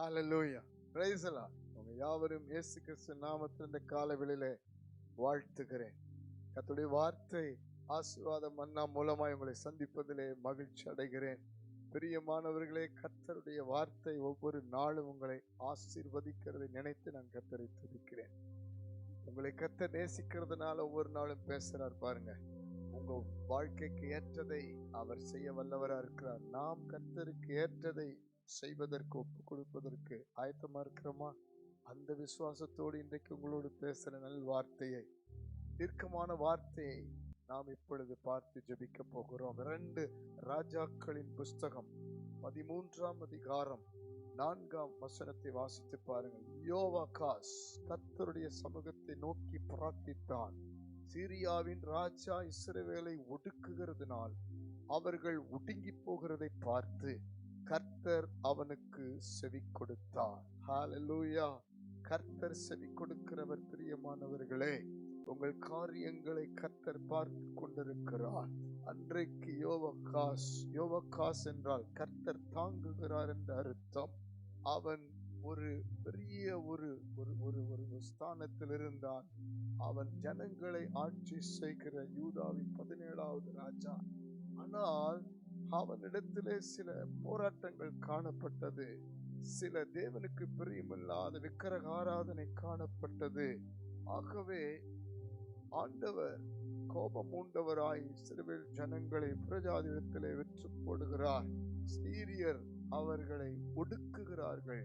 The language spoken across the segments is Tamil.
Hallelujah, praise the Lord. உங்க யாவரும் இயேசு கிறிஸ்து நாமத்தில் இந்த காலைவேளையிலே வாழ்த்துகிறேன். கர்த்தருடைய வார்த்தை ஆசீர்வாத மன்னா மூலமாய் உங்களை சந்திப்பதிலே மகிழ்ச்சி அடைகிறேன். பிரியமானவர்களே, கர்த்தருடைய வார்த்தை ஒவ்வொரு நாளும் உங்களை ஆசீர்வதிக்கிறதை நினைத்து நான் கர்த்தரை துதிக்கிறேன். உங்களை கர்த்தர் நேசிக்கிறதுனால ஒவ்வொரு நாளும் பேசுறார் பாருங்க. உங்க வாழ்க்கைக்கு ஏற்றதை அவர் செய்ய வல்லவரா இருக்கிறார். நாம் கர்த்தருக்கு ஏற்றதை செய்வதற்கு ஒப்பு கொடுப்பதற்கு ஆயத்தமா இருக்கிறோமா? அந்த விசுவாசத்தோடு இன்றைக்கு உங்களோடு பேசுற நல் வார்த்தையை, தீர்க்கமான வார்த்தையை நாம் இப்பொழுது பார்த்து ஜெபிக்க போகிறோம். 2 ராஜாக்களின் புஸ்தகம் 13ஆம் அதிகாரம் 4ஆம் வசனத்தை வாசித்து பாருங்கள். யோவாகாஸ் கர்த்தருடைய சமூகத்தை நோக்கி பிரார்த்தித்தான். சீரியாவின் ராஜா இஸ்ரவேலை ஒடுக்குகிறதுனால் அவர்கள் ஒடுங்கி போகிறதை பார்த்து கர்த்தர் அவனுக்கு செவி கொடுத்தார். ஹalleluya. கர்த்தர் செவி கொடுக்கிறவர். பிரியமானவர்களே, உங்கள் காரியங்களை கர்த்தர் பார்த்து கொண்டிருக்கிறார். அன்றைக்கு யோவாகாஸ் என்றால் கர்த்தர் தாங்குகிறார் என்ற அர்த்தம். அவன் ஒரு பெரிய ஒரு ஸ்தானத்தில் இருந்தான். அவன் ஜனங்களை ஆட்சி செய்கிற யூதாவின் 17வது ராஜா. ஆனால் அவனிடத்திலே சில போராட்டங்கள் காணப்பட்டது. சில தேவனுக்கு பிரியமில்லாத விக்கிரக ஆராதனை காணப்பட்டது. ஆகவே ஆண்டவர் கோபம் மூண்டவராய் இஸ்ரவேல் ஜனங்களை புறஜாதியிடத்திலே விற்று போடுகிறார். சீரியர் அவர்களை ஒடுக்குகிறார்கள்.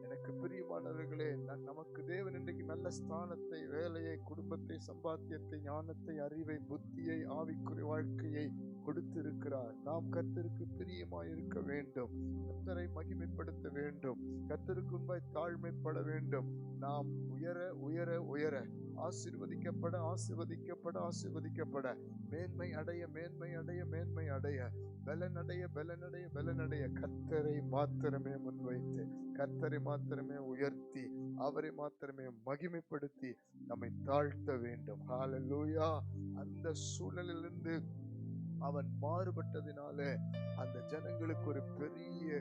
எனக்கு பிரியமானவர்களே, நமக்கு தேவன் இன்றைக்கு நல்ல ஸ்தானத்தை, வேலையை, குடும்பத்தை, சம்பாத்தியத்தை, ஞானத்தை, அறிவை, புத்தியை, ஆவிக்குரிய வாழ்க்கையை கொடுத்திருக்கிறார். நாம் கர்த்தருக்கு பிரியமாய் இருக்க வேண்டும். கர்த்தரை மகிமைப்படுத்த வேண்டும். கர்த்தருக்கு முன்பாய் தாழ்மைப்பட வேண்டும். நாம் உயர உயர உயர, ஆசீர்வதிக்கப்பட ஆசீர்வதிக்கப்பட ஆசீர்வதிக்கப்பட, மேன்மை அடைய மேன்மை அடைய மேன்மை அடைய, பலனடைய பலனடைய பலனடைய கர்த்தரை மாத்திரமே முன்வைத்து, கர்த்தரை மாத்திரமே உயர்த்தி, அவரை மாத்திரமே மகிமைப்படுத்தி நம்மை தாழ்த்த வேண்டும். ஹalleluya. அந்த சூழலிலிருந்து அவன் மாறுபட்டதினால அந்த ஜனங்களுக்கு ஒரு பெரிய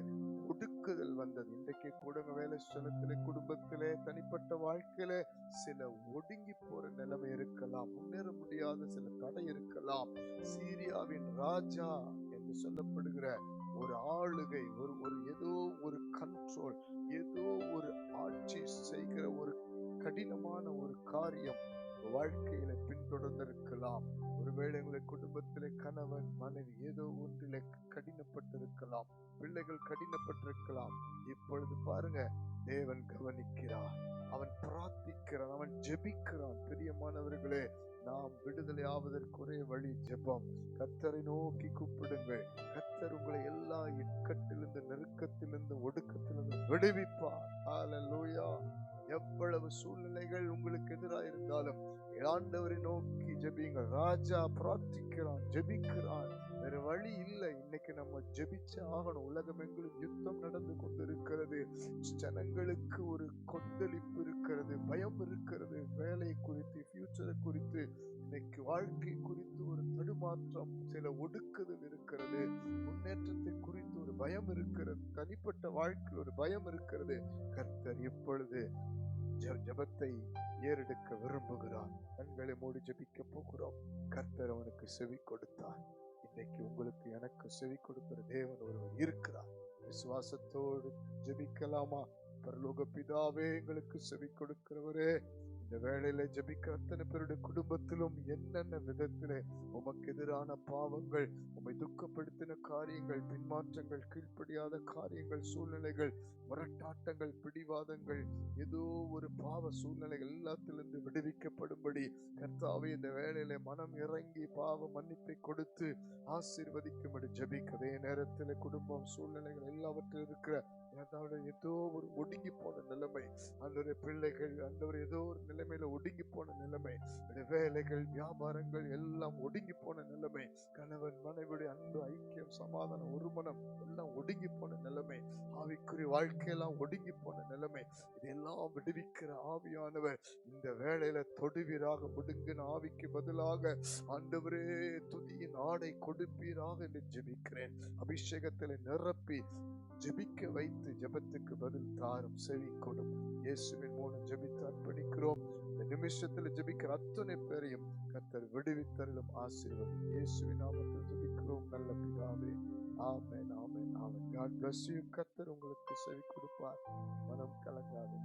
ஒடுக்குதல் வந்தது. இன்றைக்கு கூட வேலை ஸ்தலத்திலே, குடும்பத்திலே, தனிப்பட்ட வாழ்க்கையில சில ஒடுங்கி போற நிலைமை இருக்கலாம். முன்னேற முடியாத சில தடை இருக்கலாம். சீரியாவின் ராஜா என்று சொல்லப்படுகிற ஒரு ஆளுகை, ஒரு ஏதோ ஒரு கண்ட்ரோல், ஏதோ ஒரு ஆட்சி செய்கிற ஒரு கடினமான ஒரு காரியம் வாழ்க்கையில பின்தொடர்ந்திருக்கலாம். ஒருவேளை உங்களுடைய குடும்பத்திலே கணவன் மனைவி ஏதோ ஒன்றிலே கடினப்பட்டிருக்கலாம். பிள்ளைகள் கடினப்பட்டிருக்கலாம். இப்பொழுது பாருங்க, தேவன் கவனிக்கிறார். அவன் பிரார்த்திக்கிறான், அவன் ஜெபிக்கிறான். பிரியமானவர்களே, நாம் விடுதலை ஆவதற்கு ஒரே வழி ஜெபம். கர்த்தரை நோக்கி கூப்பிடுங்கள். கர்த்தர் உங்களை எல்லா இக்கட்டிலிருந்து, நெருக்கத்திலிருந்து, ஒடுக்கத்திலிருந்து விடுவிப்பார். ஹalleluya. எவ்வளவு சூழ்நிலைகள் உங்களுக்கு எதிராக இருந்தாலும் ஆண்டவரை நோக்கி ஜெபிங்கள். ராஜா பிரார்த்திக்கிறான், ஜெபிக்கிறான். வேற வழி இல்லை. இன்னைக்கு நம்ம ஜெபிச்சு ஆகணும். உலகம் எங்களும் யுத்தம் நடந்து கொண்டிருக்கிறது. ஜனங்களுக்கு ஒரு கொந்தளிப்பு இருக்கிறது, பயம் இருக்கிறது. வேலை குறித்து, ஃபியூச்சரை குறித்து, இன்னைக்கு வாழ்க்கை குறித்து ஒரு தடுமாற்றம், சில ஒடுக்குதல் இருக்கிறது. முன்னேற்றத்தை குறித்து ஒரு பயம் இருக்கிறது. தனிப்பட்ட வாழ்க்கையில் ஒரு பயம் இருக்கிறது. கர்த்தர் இப்பொழுது ஜெபத்தை ஏறெடுக்க விரும்புகிறார். கண்களை மூடி ஜெபிக்க போகிறோம். கர்த்தர் அவனுக்கு செவி கொடுத்தார். இன்னைக்கு உங்களுக்கு எனக்கு செவி கொடுக்கிற தேவன் ஒருவர் இருக்கிறார். விசுவாசத்தோடு ஜெபிக்கலாமா? பரலோக பிதாவே, எங்களுக்கு செவி கொடுக்கிறவரே, இந்த வேளையில ஜெபிக்கிற அத்தனை பேருடைய குடும்பத்திலும் என்னென்ன விதத்திலே உமக்கு எதிரான பாவங்கள், உம்மை துக்கப்படுத்தின காரியங்கள், பின்மாற்றங்கள், கீழ்ப்படியாத காரியங்கள், சூழ்நிலைகள், முரட்டாட்டங்கள், பிடிவாதங்கள், ஏதோ ஒரு பாவ சூழ்நிலைகள் எல்லாத்திலிருந்து விடுவிக்கப்படும்படி கர்த்தாவே இந்த வேளையில மனம் இறங்கி பாவ மன்னிப்பை கொடுத்து ஆசீர்வதிக்கும்படி ஜெபிக்க. அதே நேரத்தில் குடும்பம், சூழ்நிலைகள் எல்லாவற்றிலும் இருக்கிற ஏதோ ஒரு ஒடுங்கி போன நிலைமை, அந்த பிள்ளைகள் அந்த ஏதோ ஒரு நிலைமையில ஒடுங்கி போன நிலைமை, வேலைகள், வியாபாரங்கள் எல்லாம் ஒடுங்கி போன நிலைமை, கணவன் மனைவியுடைய அன்பு, ஐக்கியம், சமாதானம், ஒருமனம் எல்லாம் ஒடுங்கி போன நிலைமை, ஆவிக்குரிய வாழ்க்கையெல்லாம் ஒடுங்கி போன நிலைமை, இதெல்லாம் விடுவிக்கிற ஆவியானவர் இந்த வேளையில தொடுவீராக. ஒடுங்கின ஆவிக்கு பதிலாக ஆண்டவரே துதியின் ஆடை கொடுப்பீராக என்று ஜெபிக்கிறேன். அபிஷேகத்தில் நிரப்பி ஜெபிக்க வைத்து பார்த்து ஜெபத்துக்கு பதில் தாரும், செவி கொடும். இயேசுவின் மூலம் ஜெபித்து அர்ப்பணிக்கிறோம். இந்த நிமிஷத்தில் ஜெபிக்கிற அத்தனை பேரையும் கர்த்தர் விடுவித்தருளும், ஆசீர்வதி. இயேசுவின் நாமத்தில் ஜெபிக்கிறோம் நல்ல பிதாவே. ஆமென், ஆமென், ஆமென். God bless you. கர்த்தர் உங்களுக்கு செவி கொடுப்பார். மனம் கலங்காது.